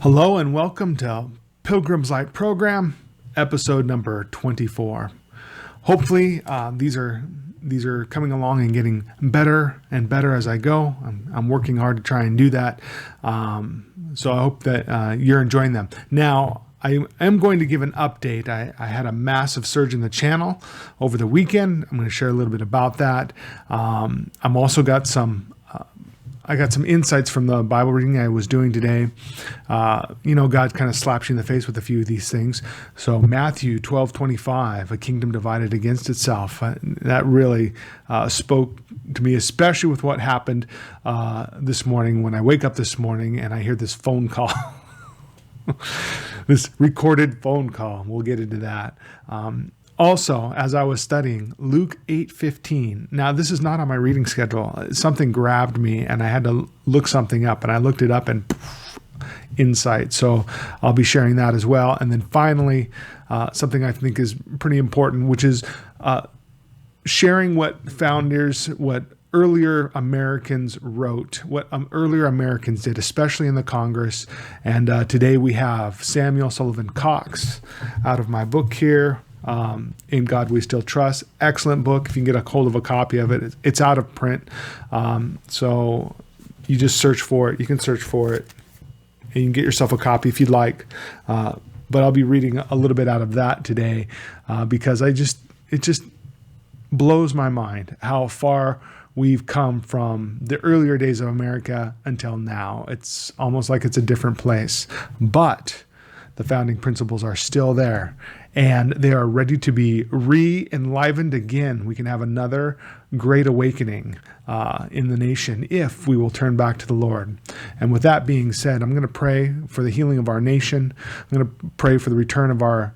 Hello and welcome to Pilgrim's Light Program, episode number 24. Hopefully, these are coming along and getting better and better as I go. I'm working hard to try and do that. So I hope that you're enjoying them. Now, I am going to give an update. I had a massive surge in the channel over the weekend. I'm going to share a little bit about that. I'm also got some insights from the Bible reading I was doing today. God kind of slaps you in the face with a few of these things. So Matthew 12:25, a kingdom divided against itself. That really spoke to me, especially with what happened this morning when I wake up this morning and I hear this phone call. This recorded phone call. We'll get into that. Also, as I was studying, Luke 8:15. Now, this is not on my reading schedule. Something grabbed me, and I had to look something up, and I looked it up, and insight. So I'll be sharing that as well. And then finally, something I think is pretty important, which is sharing what earlier Americans wrote, what earlier Americans did, especially in the Congress. And today we have Samuel Sullivan Cox out of my book here. In God We Still Trust. Excellent book. If you can get a hold of a copy of it, it's out of print. So you just search for it. You can search for it and you can get yourself a copy if you'd like. But I'll be reading a little bit out of that today because it just blows my mind how far we've come from the earlier days of America until now. It's almost like it's a different place, but the founding principles are still there. And they are ready to be re-enlivened again. We can have another great awakening in the nation if we will turn back to the Lord. And with that being said, I'm going to pray for the healing of our nation. I'm going to pray for the return of our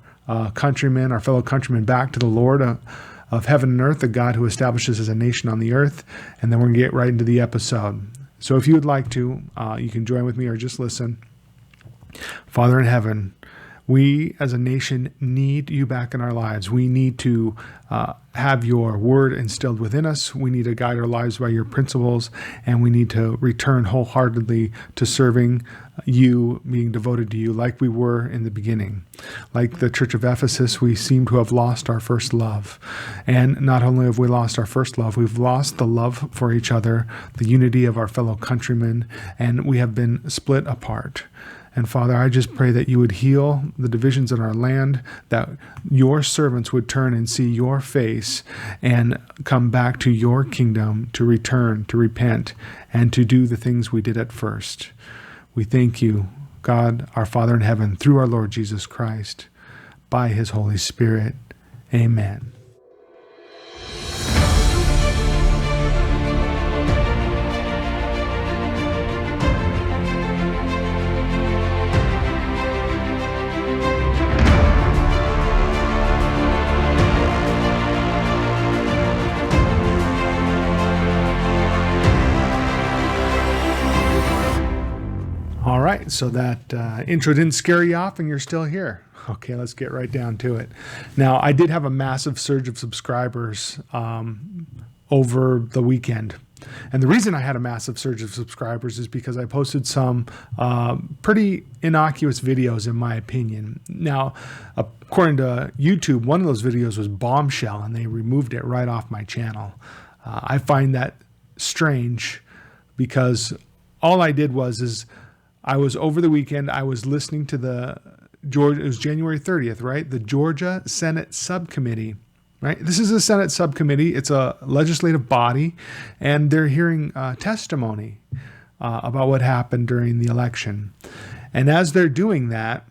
countrymen, our fellow countrymen, back to the Lord of heaven and earth, the God who establishes as a nation on the earth. And then we're going to get right into the episode. So if you would like to, you can join with me or just listen. Father in heaven, we as a nation need you back in our lives. We need to have your word instilled within us. We need to guide our lives by your principles, and we need to return wholeheartedly to serving you, being devoted to you like we were in the beginning. Like the Church of Ephesus, we seem to have lost our first love. And not only have we lost our first love, we've lost the love for each other, the unity of our fellow countrymen, and we have been split apart. And Father, I just pray that you would heal the divisions in our land, that your servants would turn and see your face and come back to your kingdom, to return, to repent, and to do the things we did at first. We thank you, God, our Father in heaven, through our Lord Jesus Christ, by his Holy Spirit. Amen. All right, so that intro didn't scare you off and you're still here. Okay, let's get right down to it. Now, I did have a massive surge of subscribers over the weekend. And the reason I had a massive surge of subscribers is because I posted some pretty innocuous videos, in my opinion. Now, according to YouTube, one of those videos was Bombshell, and they removed it right off my channel. I find that strange because all I did was I was over the weekend, I was listening to it was January 30th, right? The Georgia Senate Subcommittee, right? This is a Senate Subcommittee. It's a legislative body, and they're hearing testimony about what happened during the election. And as they're doing that,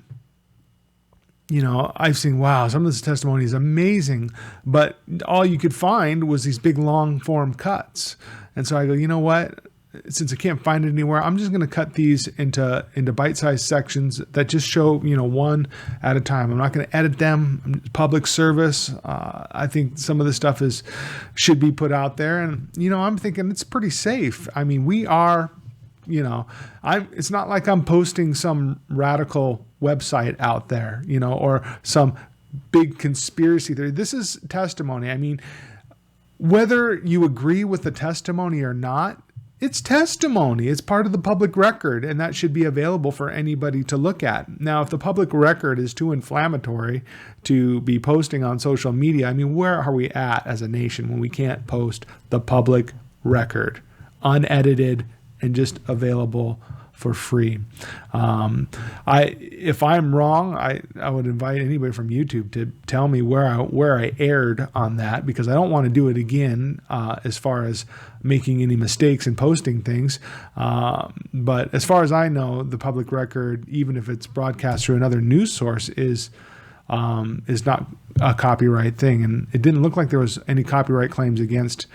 I've seen, wow, some of this testimony is amazing, but all you could find was these big long form cuts. And so I go, you know what? Since I can't find it anywhere, I'm just going to cut these into bite-sized sections that just show, one at a time. I'm not going to edit them. Public service. I think some of the stuff should be put out there. And, I'm thinking it's pretty safe. I mean, we are, it's not like I'm posting some radical website out there, or some big conspiracy theory. This is testimony. I mean, whether you agree with the testimony or not, it's testimony. It's part of the public record, and that should be available for anybody to look at. Now, if the public record is too inflammatory to be posting on social media, I mean, where are we at as a nation when we can't post the public record, unedited and just available for free? If I'm wrong, I would invite anybody from YouTube to tell me where I erred on that, because I don't want to do it again as far as making any mistakes in posting things. But as far as I know, the public record, even if it's broadcast through another news source, is not a copyright thing. And it didn't look like there was any copyright claims against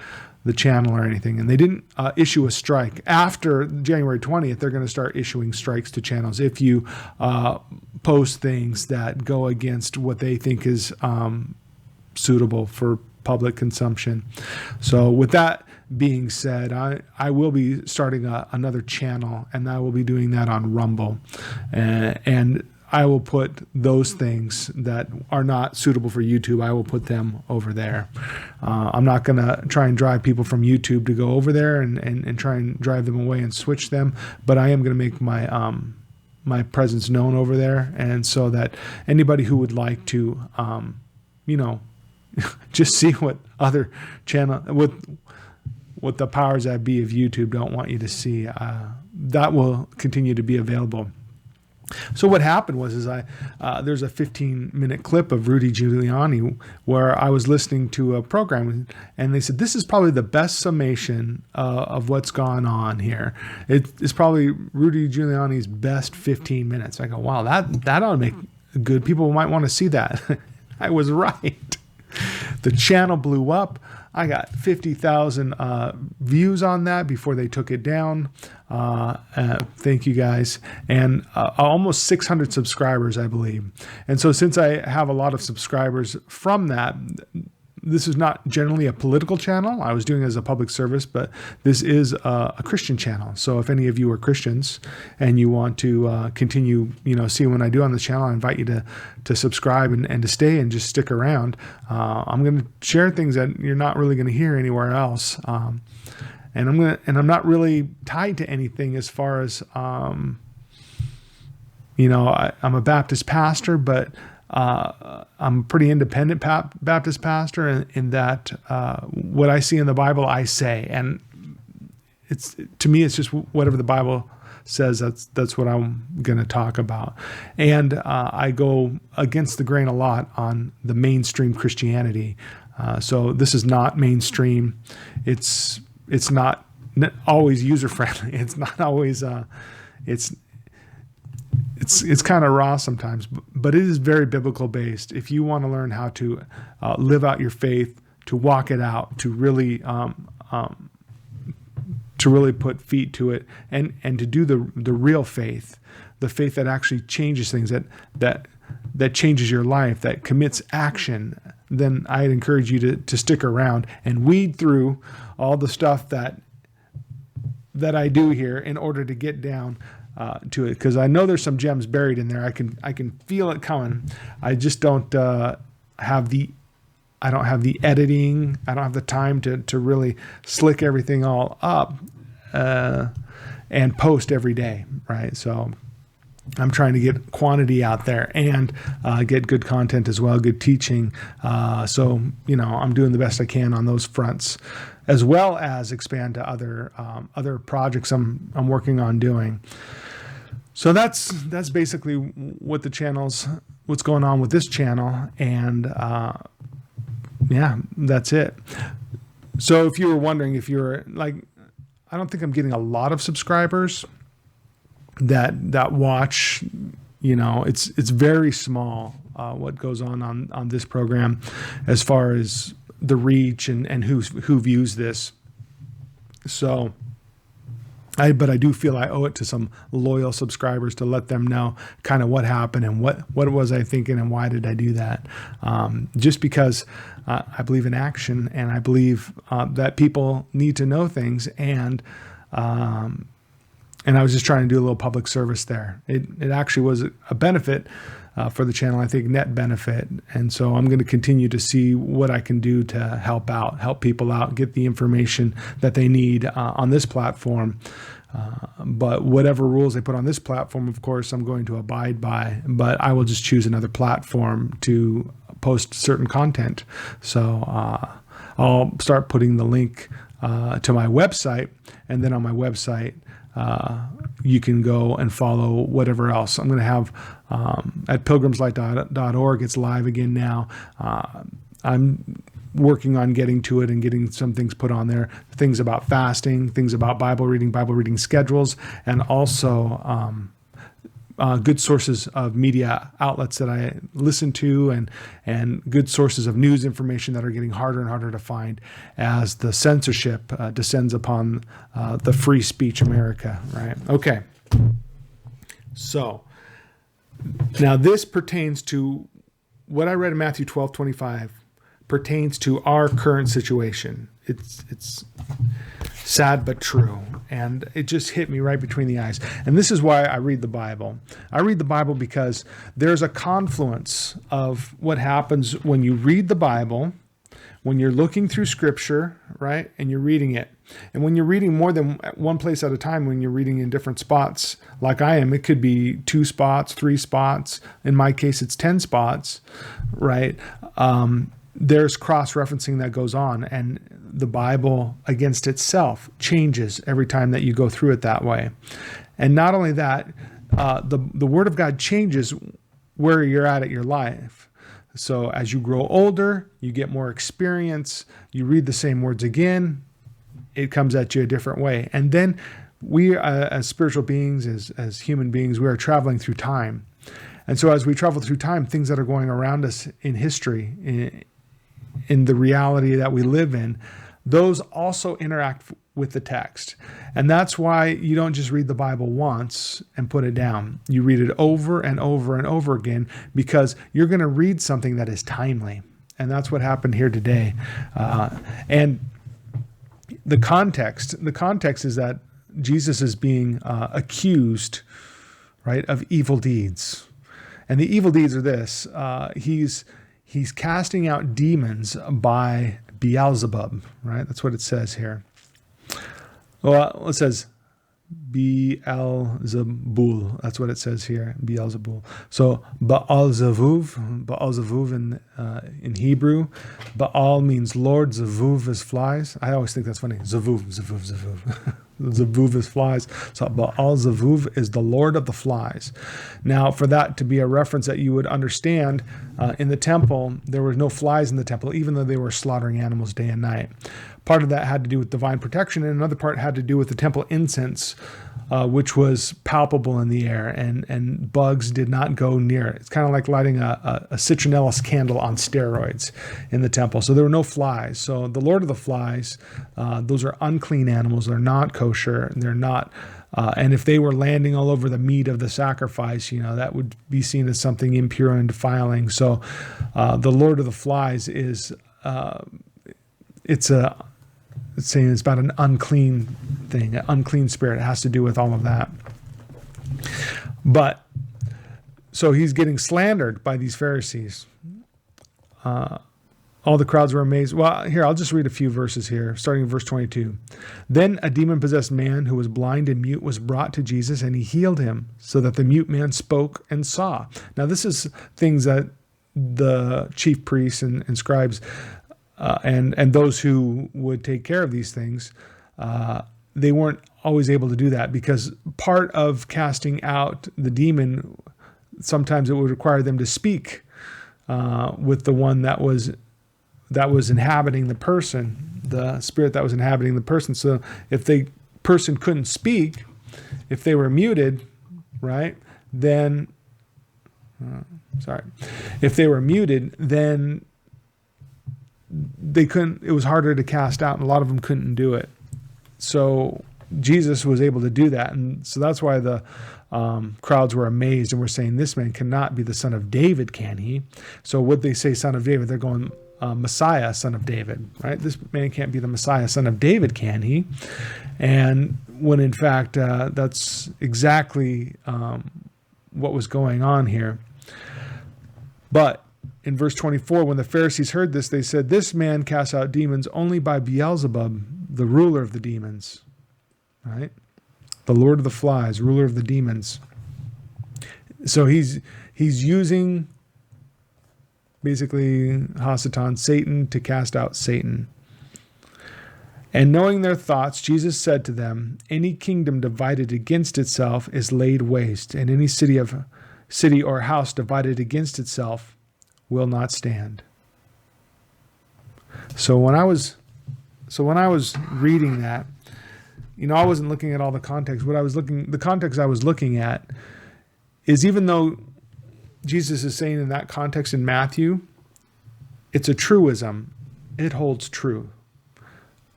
the channel or anything. And they didn't issue a strike. After January 20th, they're going to start issuing strikes to channels if you post things that go against what they think is suitable for public consumption. So with that being said, I will be starting another channel, and I will be doing that on Rumble. And I will put those things that are not suitable for YouTube, I will put them over there. I'm not going to try and drive people from YouTube to go over there and try and drive them away and switch them, but I am going to make my presence known over there, and so that anybody who would like to, just see what other channel, what the powers that be of YouTube don't want you to see, that will continue to be available. So what happened was there's a 15-minute clip of Rudy Giuliani where I was listening to a program, and they said, this is probably the best summation of what's gone on here. It's probably Rudy Giuliani's best 15 minutes. I go, wow, that ought to make good. People might want to see that. I was right. The channel blew up. I got 50,000 views on that before they took it down. Thank you guys. And almost 600 subscribers, I believe. And so since I have a lot of subscribers from that, this is not generally a political channel. I was doing it as a public service, but this is a Christian channel. So if any of you are Christians and you want to continue, see what I do on this channel, I invite you to subscribe and to stay and just stick around. I'm going to share things that you're not really going to hear anywhere else. And I'm not really tied to anything as far as, I'm a Baptist pastor, but I'm a pretty independent Baptist pastor in that what I see in the Bible, I say, and to me, it's just whatever the Bible says. That's what I'm going to talk about, and I go against the grain a lot on the mainstream Christianity. So this is not mainstream. It's not always user friendly. It's not always It's kind of raw sometimes, but it is very biblical based. If you want to learn how to live out your faith, to walk it out, to really put feet to it, and to do the real faith, the faith that actually changes things, that changes your life, that commits action, then I'd encourage you to stick around and weed through all the stuff that I do here in order to get down to it, because I know there's some gems buried in there. I can feel it coming. I just don't have the editing. I don't have the time to really slick everything all up and post every day, right? So I'm trying to get quantity out there and get good content as well, good teaching. So I'm doing the best I can on those fronts, as well as expand to other projects I'm working on doing. So that's basically what's going on with this channel, and that's it. So if you were wondering, if you're like, I don't think I'm getting a lot of subscribers that watch. It's very small what goes on this program as far as the reach and who views this. So but I do feel I owe it to some loyal subscribers to let them know kind of what happened and what was I thinking and why did I do that. Just because I believe in action, and I believe that people need to know things, and I was just trying to do a little public service there. It actually was a benefit for the channel. I think net benefit. And so I'm going to continue to see what I can do to help people out, get the information that they need on this platform. But whatever rules they put on this platform, of course, I'm going to abide by, but I will just choose another platform to post certain content. So I'll start putting the link to my website, and then on my website, you can go and follow whatever else. I'm going to have at pilgrimslight.org. It's live again now. I'm working on getting to it and getting some things put on there, things about fasting, things about Bible reading schedules, and also good sources of media outlets that I listen to, and good sources of news information that are getting harder and harder to find as the censorship descends upon the free speech America, right? Okay. So now this pertains to what I read in Matthew 12:25 pertains to our current situation. It's sad but true, and it just hit me right between the eyes. And this is why I read the Bible. I read the Bible because there's a confluence of what happens when you read the Bible, when you're looking through Scripture, right, and you're reading it. And when you're reading more than one place at a time, when you're reading in different spots, like I am, it could be 2 spots, 3 spots. In my case, it's 10 spots, right? There's cross-referencing that goes on, and the Bible against itself changes every time that you go through it that way. And not only that, the Word of God changes where you're at your life. So as you grow older, you get more experience, you read the same words again, it comes at you a different way. And then we, as spiritual beings, as human beings, we are traveling through time. And so as we travel through time, things that are going around us in history, in the reality that we live in, those also interact with the text. And that's why you don't just read the Bible once and put it down. You read it over and over and over again, because you're going to read something that is timely. And that's what happened here today. And the context is that Jesus is being accused, right, of evil deeds. And the evil deeds are this. He's casting out demons by Beelzebub, right? That's what it says here. Well, it says Beelzebul. That's what it says here, Beelzebul. So Baal-Zevuv in Hebrew. Baal means Lord, Zevuv is flies. I always think that's funny. Zevuv. Zevuv is flies. So Baal-Zevuv is the Lord of the flies. Now, for that to be a reference that you would understand, in the temple, there were no flies in the temple, even though they were slaughtering animals day and night. Part of that had to do with divine protection, and another part had to do with the temple incense, which was palpable in the air, and bugs did not go near it. It's kind of like lighting a citronellus candle on steroids in the temple. So there were no flies. So the Lord of the flies, those are unclean animals. They're not kosher. They're not, and if they were landing all over the meat of the sacrifice, that would be seen as something impure and defiling. So the Lord of the flies is, it's saying it's about an unclean thing, an unclean spirit. It has to do with all of that. But so he's getting slandered by these Pharisees. All the crowds were amazed. Well, here, I'll just read a few verses here, starting in verse 22. Then a demon-possessed man who was blind and mute was brought to Jesus, and he healed him, so that the mute man spoke and saw. Now, this is things that the chief priests and scribes and those who would take care of these things, they weren't always able to do that, because part of casting out the demon, sometimes it would require them to speak with the one that was inhabiting the person, the spirit that was inhabiting the person. So if the person couldn't speak, if they were muted, right, then, if they were muted, then they couldn't, it was harder to cast out, and a lot of them couldn't do it. So Jesus was able to do that. And so that's why the crowds were amazed and were saying, this man cannot be the son of David, can he? So would they say son of David? They're going, Messiah, son of David, right? This man can't be the Messiah, son of David, can he? And when in fact, that's exactly what was going on here. But in verse 24, when the Pharisees heard this, they said, "This man casts out demons only by Beelzebub, the ruler of the demons." Right? The Lord of the Flies, ruler of the demons. So he's using basically Hasatan, Satan, to cast out Satan. And knowing their thoughts, Jesus said to them, "Any kingdom divided against itself is laid waste, and any city or house divided against itself will not stand." So when I was reading that, I wasn't looking at all the context. The context I was looking at is, even though Jesus is saying in that context in Matthew, it's a truism. It holds true.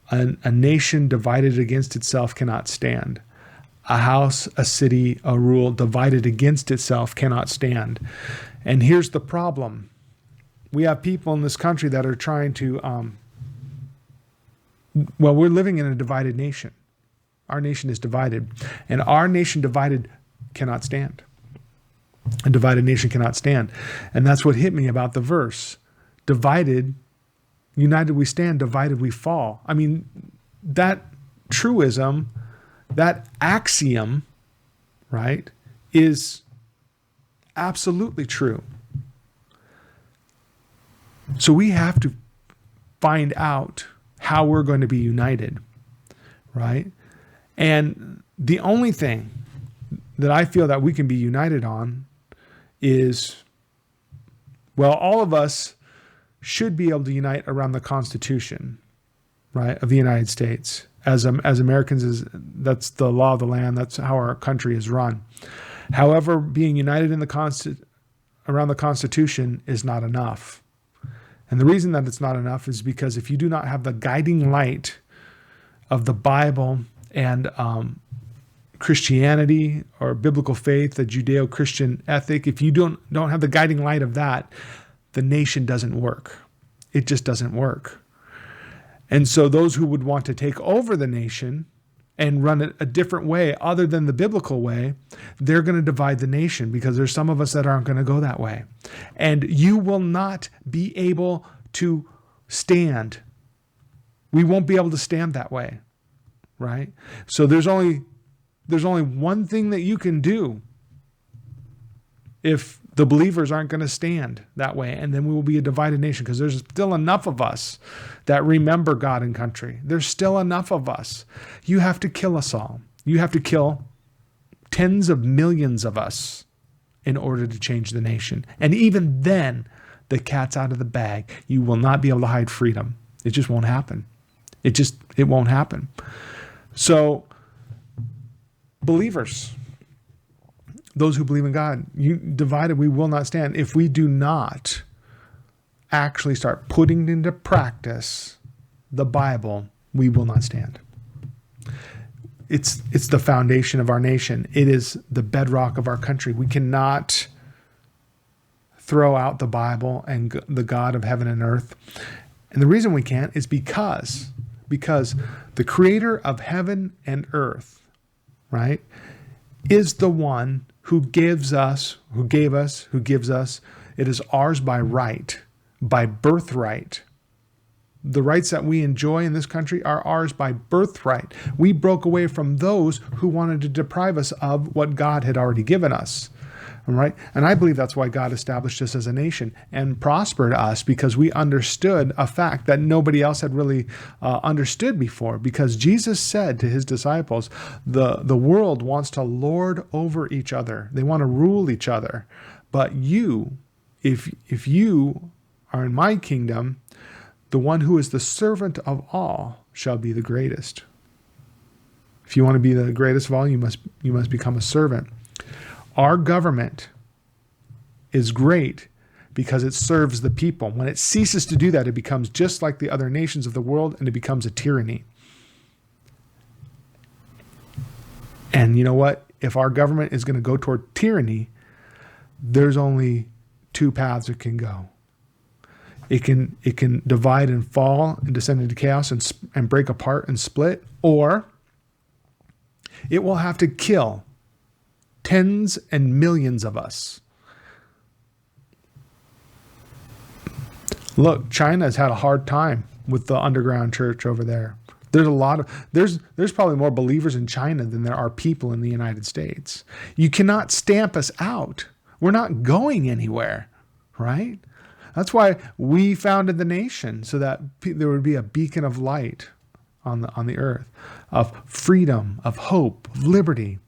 A nation divided against itself cannot stand. A house, a city, a rule divided against itself cannot stand. And here's the problem. We have people in this country that are trying to, we're living in a divided nation. Our nation is divided. And our nation divided cannot stand. A divided nation cannot stand. And that's what hit me about the verse. Divided, united we stand, divided we fall. I mean, that truism, that axiom, right, is absolutely true. So we have to find out how we're going to be united, right? And the only thing that I feel that we can be united on is, all of us should be able to unite around the Constitution, right, of the United States. As Americans, that's the law of the land. That's how our country is run. However, being united in around the Constitution is not enough. And the reason that it's not enough is because if you do not have the guiding light of the Bible and Christianity or biblical faith, the Judeo-Christian ethic, if you don't have the guiding light of that, the nation doesn't work. It just doesn't work. And so those who would want to take over the nation and run it a different way other than the biblical way, they're going to divide the nation, because there's some of us that aren't going to go that way. And you will not be able to stand. We won't be able to stand that way, right? So there's only one thing that you can do if the believers aren't going to stand that way, and then we will be a divided nation, because there's still enough of us that remember God and country. There's still enough of us. You have to kill us all. You have to kill tens of millions of us in order to change the nation. And even then, the cat's out of the bag. You will not be able to hide freedom. It just won't happen. It won't happen. So, believers, those who believe in God, you divided, we will not stand. If we do not actually start putting into practice the Bible, we will not stand. It's the foundation of our nation. It is the bedrock of our country. We cannot throw out the Bible and the God of heaven and earth. And the reason we can't is because the creator of heaven and earth, right, is the one who gives us, it is ours by right, by birthright. The rights that we enjoy in this country are ours by birthright. We broke away from those who wanted to deprive us of what God had already given us. All right? And I believe that's why God established us as a nation and prospered us, because we understood a fact that nobody else had really understood before. Because Jesus said to his disciples, the world wants to lord over each other. They want to rule each other. But you, if you are in my kingdom, the one who is the servant of all shall be the greatest. If you want to be the greatest of all, you must become a servant. Our government is great because it serves the people. When it ceases to do that, it becomes just like the other nations of the world, and it becomes a tyranny. And you know what? If our government is going to go toward tyranny, there's only two paths it can go. It can divide and fall and descend into chaos and break apart and split, or it will have to kill tens and millions of us. Look, China has had a hard time with the underground church over there. There's probably more believers in China than there are people in the United States. You cannot stamp us out. We're not going anywhere, right? That's why we founded the nation, so that there would be a beacon of light on the earth, of freedom, of hope, of liberty.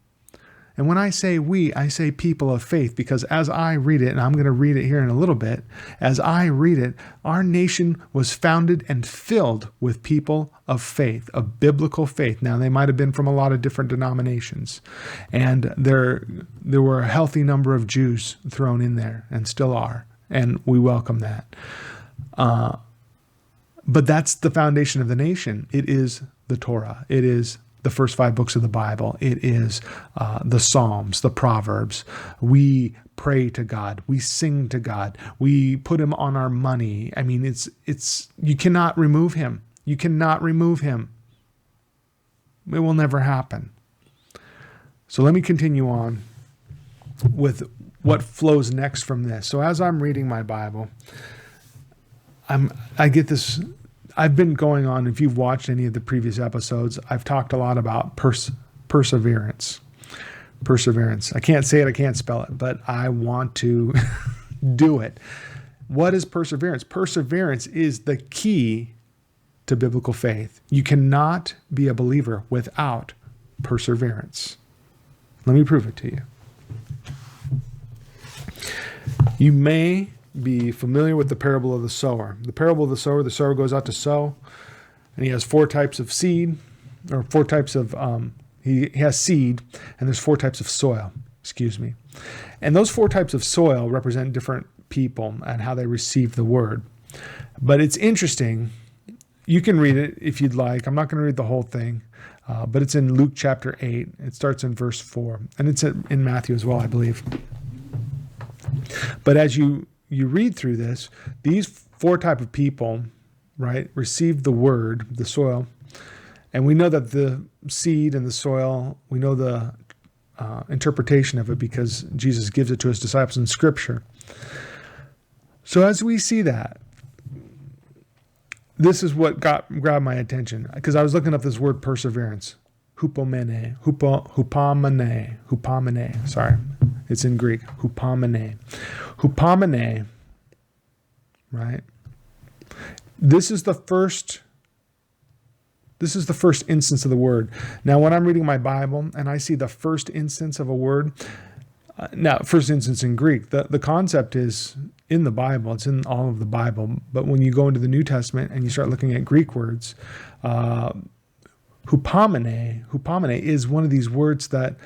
And when I say we, I say people of faith, because as I read it, and I'm going to read it here in a little bit, as I read it, our nation was founded and filled with people of faith, of biblical faith. Now, they might have been from a lot of different denominations, and there were a healthy number of Jews thrown in there, and still are, and we welcome that. But that's the foundation of the nation. It is the Torah. It is the first 5 books of the Bible. It is the Psalms, the Proverbs. We pray to God. We sing to God. We put him on our money. I mean, it's you cannot remove him. You cannot remove him. It will never happen. So let me continue on with what flows next from this. So as I'm reading my Bible, I get this. I've been going on, if you've watched any of the previous episodes, I've talked a lot about perseverance. Perseverance. I can't say it, I can't spell it, but I want to do it. What is perseverance? Perseverance is the key to biblical faith. You cannot be a believer without perseverance. Let me prove it to you. You may be familiar with the parable of the sower. The parable of the sower goes out to sow, and he has 4 types of seed, or 4 types of, he has seed, and there's 4 types of soil, And those 4 types of soil represent different people and how they receive the word. But it's interesting. You can read it if you'd like. I'm not going to read the whole thing, but it's in Luke chapter 8. It starts in verse 4, and it's in Matthew as well, I believe. But as you read through this, these 4 type of people, right, receive the word, the soil, and we know that the seed and the soil, we know the interpretation of it because Jesus gives it to his disciples in Scripture. So as we see that, this is what grabbed my attention, because I was looking up this word perseverance, hupamine, sorry. It's in Greek, hupamine. Hupamine, right? This is the first instance of the word. Now, when I'm reading my Bible and I see the first instance of a word, first instance in Greek, the concept is in the Bible. It's in all of the Bible. But when you go into the New Testament and you start looking at Greek words, hupamine is one of these words that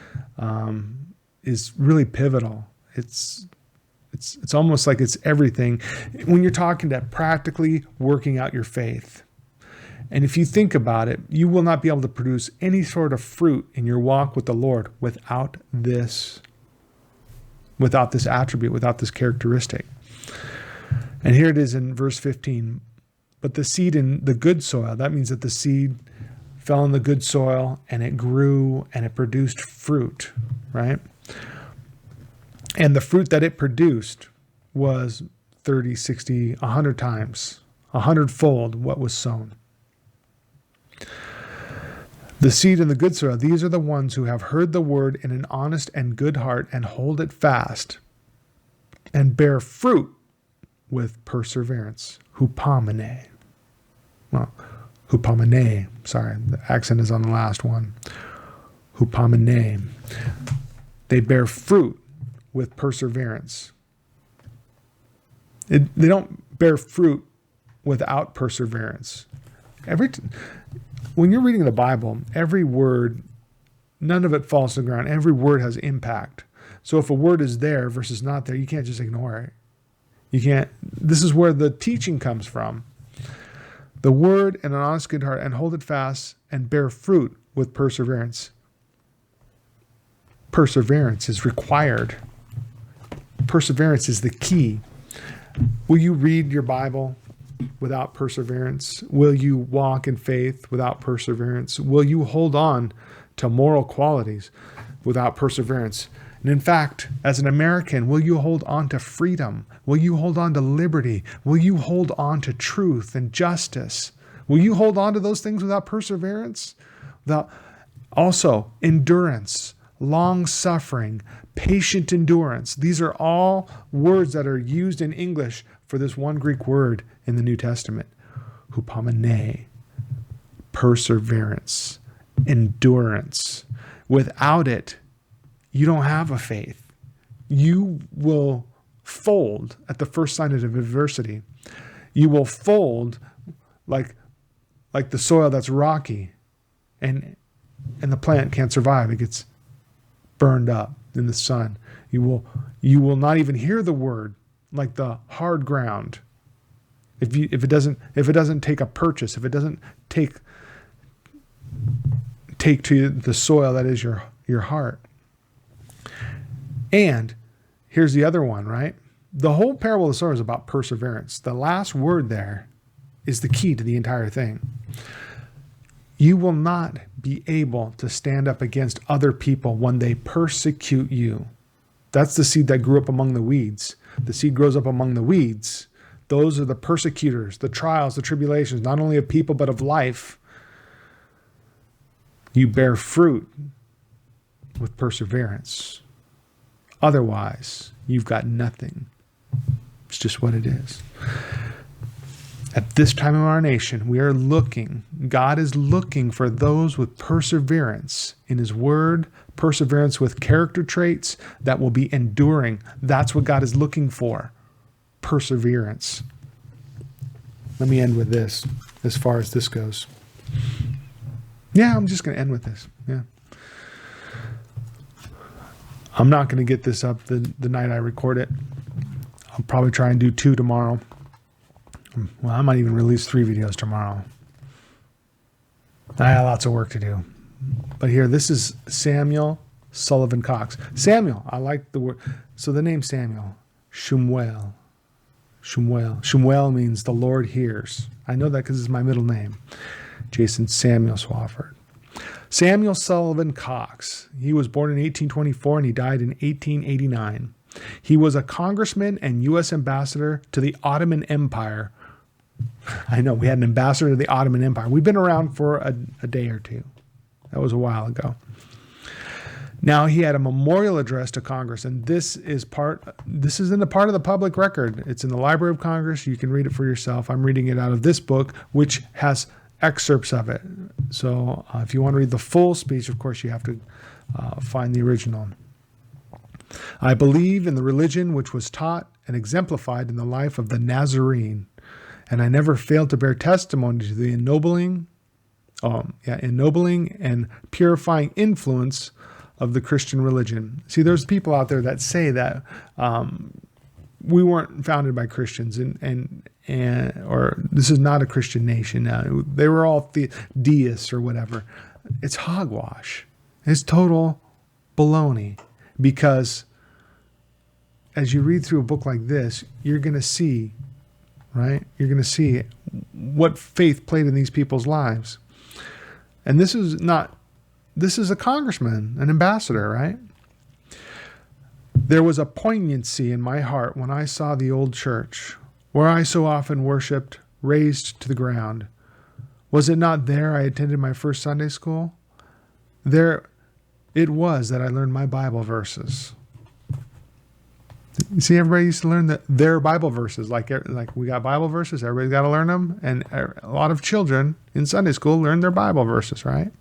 is really pivotal. It's almost like it's everything when you're talking to practically working out your faith. And if you think about it, you will not be able to produce any sort of fruit in your walk with the Lord without this attribute, without this characteristic. And here it is in verse 15. But the seed in the good soil, that means that the seed fell in the good soil and it grew and it produced fruit, right? And the fruit that it produced was 30, 60, 100 times, 100-fold what was sown. The seed in the good soil, these are the ones who have heard the word in an honest and good heart and hold it fast and bear fruit with perseverance. Hupamine. Well, hupamine, sorry, the accent is on the last one. Hupamine. They bear fruit with perseverance. They don't bear fruit without perseverance. When you're reading the Bible, every word, none of it falls to the ground. Every word has impact. So if a word is there versus not there, you can't just ignore it. You can't. This is where the teaching comes from. The word and an honest good heart, and hold it fast and bear fruit with perseverance. Perseverance is required. Perseverance is the key. Will you read your Bible without perseverance? Will you walk in faith without perseverance? Will you hold on to moral qualities without perseverance? And in fact, as an American, will you hold on to freedom? Will you hold on to liberty? Will you hold on to truth and justice? Will you hold on to those things without perseverance? Without also endurance, long-suffering, patient endurance. These are all words that are used in English for this one Greek word in the New Testament. Hupamine, perseverance, endurance. Without it, you don't have a faith. You will fold at the first sign of adversity. You will fold like the soil that's rocky, and the plant can't survive. It gets burned up in the sun. You will not even hear the word, like the hard ground. If it doesn't take a purchase, if it doesn't take to the soil that is your heart. And here's the other one, right? The whole parable of the sower is about perseverance. The last word there is the key to the entire thing. You will not be able to stand up against other people when they persecute you. That's the seed that grew up among the weeds. The seed grows up among the weeds. Those are the persecutors, the trials, the tribulations, not only of people, but of life. You bear fruit with perseverance. Otherwise, you've got nothing. It's just what it is. At this time in our nation, God is looking for those with perseverance in His Word, perseverance with character traits that will be enduring. That's what God is looking for, perseverance. Let me end with this, as far as this goes. Yeah, I'm just going to end with this. Yeah. I'm not going to get this up the night I record it. I'll probably try and do 2 tomorrow. Well, I might even release 3 videos tomorrow. I have lots of work to do. But here, this is Samuel Sullivan Cox. Samuel, I like the word. So the name Samuel, Shmuel. Shmuel means the Lord hears. I know that because it's my middle name. Jason Samuel Swafford. Samuel Sullivan Cox. He was born in 1824 and he died in 1889. He was a congressman and U.S. ambassador to the Ottoman Empire. I know, we had an ambassador to the Ottoman Empire. We've been around for a day or two. That was a while ago. Now, he had a memorial address to Congress, and this is in the part of the public record. It's in the Library of Congress. You can read it for yourself. I'm reading it out of this book, which has excerpts of it. So if you want to read the full speech, of course, you have to find the original. I believe in the religion which was taught and exemplified in the life of the Nazarene, and I never failed to bear testimony to the ennobling and purifying influence of the Christian religion. See, there's people out there that say that we weren't founded by Christians or this is not a Christian nation. They were all deists or whatever. It's hogwash. It's total baloney, because as you read through a book like this, you're going to see, right? You're going to see what faith played in these people's lives. And this is a congressman, an ambassador, right? There was a poignancy in my heart when I saw the old church, where I so often worshiped, razed to the ground. Was it not there I attended my first Sunday school? There it was that I learned my Bible verses. You see, everybody used to learn their Bible verses. Like we got Bible verses, everybody's got to learn them. And a lot of children in Sunday school learn their Bible verses, right?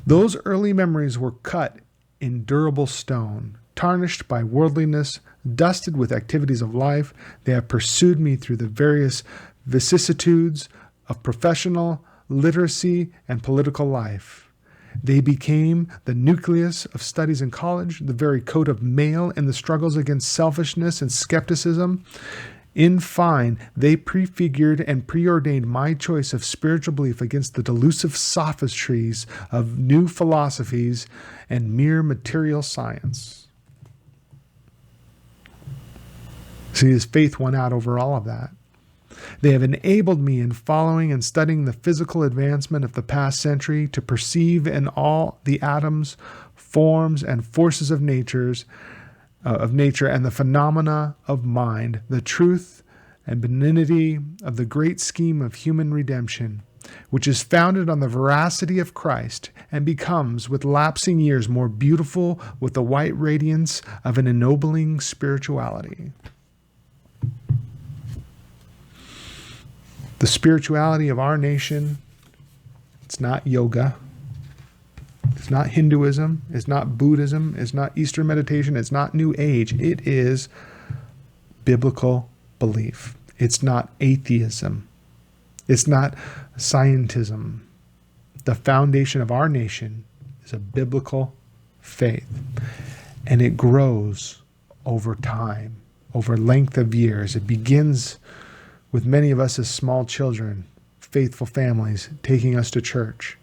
Those early memories were cut in durable stone, tarnished by worldliness, dusted with activities of life. They have pursued me through the various vicissitudes of professional, literacy, and political life. They became the nucleus of studies in college, the very coat of mail in the struggles against selfishness and skepticism. In fine, they prefigured and preordained my choice of spiritual belief against the delusive sophistries of new philosophies and mere material science. See, his faith won out over all of that. They have enabled me in following and studying the physical advancement of the past century to perceive in all the atoms, forms, and forces of nature and the phenomena of mind, the truth and benignity of the great scheme of human redemption, which is founded on the veracity of Christ and becomes, with lapsing years, more beautiful with the white radiance of an ennobling spirituality. The spirituality of our nation, it's not yoga, it's not Hinduism, it's not Buddhism, it's not Eastern meditation, it's not New Age. It is biblical belief. It's not atheism. It's not scientism. The foundation of our nation is a biblical faith, and it grows over time, over length of years. It begins with many of us as small children, faithful families, taking us to church.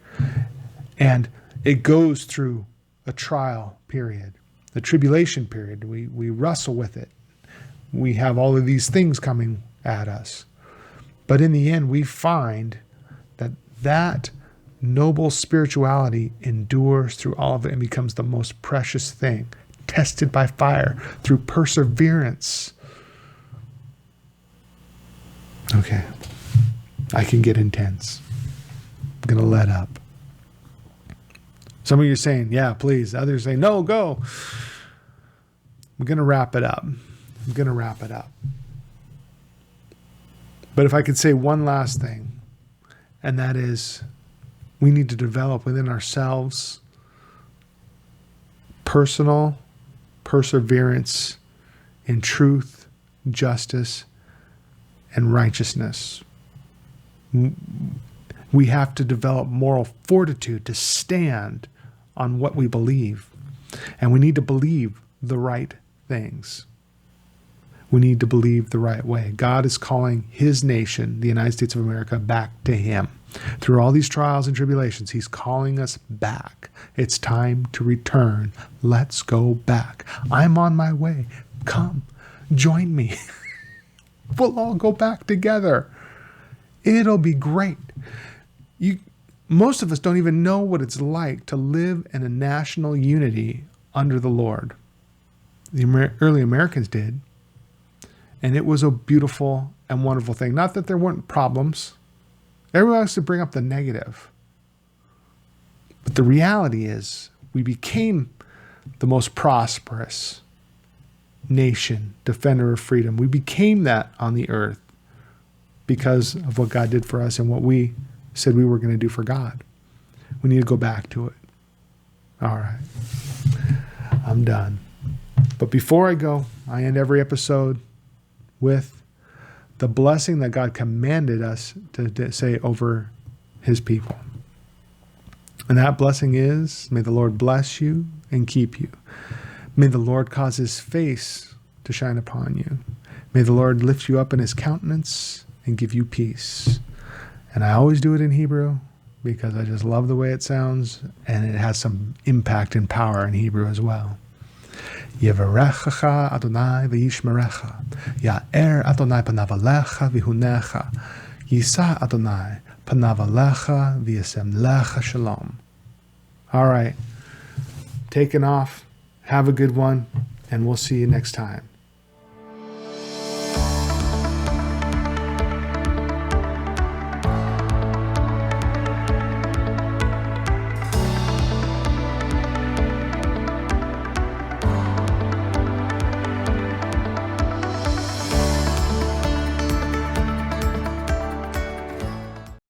And it goes through a trial period, the tribulation period. We wrestle with it. We have all of these things coming at us. But in the end, we find that noble spirituality endures through all of it and becomes the most precious thing, tested by fire through perseverance. Okay, I can get intense. I'm going to let up. Some of you are saying, yeah, please. Others say, no, go. I'm going to wrap it up. But if I could say one last thing, and that is we need to develop within ourselves personal perseverance in truth, justice, and righteousness. We have to develop moral fortitude to stand on what we believe. And we need to believe the right things. We need to believe the right way. God is calling his nation, the United States of America, back to him. Through all these trials and tribulations, he's calling us back. It's time to return. Let's go back. I'm on my way. Come, join me. We'll all go back together. It'll be great. Most of us don't even know what it's like to live in a national unity under the Lord. The early Americans did. And it was a beautiful and wonderful thing. Not that there weren't problems. Everyone likes to bring up the negative. But the reality is we became the most prosperous nation, defender of freedom. We became that on the earth because of what God did for us and what we said we were going to do for God. We need to go back to it. All right. I'm done. But before I go, I end every episode with the blessing that God commanded us to say over his people. And that blessing is, may the Lord bless you and keep you. May the Lord cause his face to shine upon you. May the Lord lift you up in his countenance and give you peace. And I always do it in Hebrew because I just love the way it sounds, and it has some impact and power in Hebrew as well. Yevarechecha Adonai v'yishmerecha. Ya'er Adonai panav alecha v'hunecha. Yisa Adonai panav alecha v'yasem lecha shalom. All right. Taking off. Have a good one, and we'll see you next time.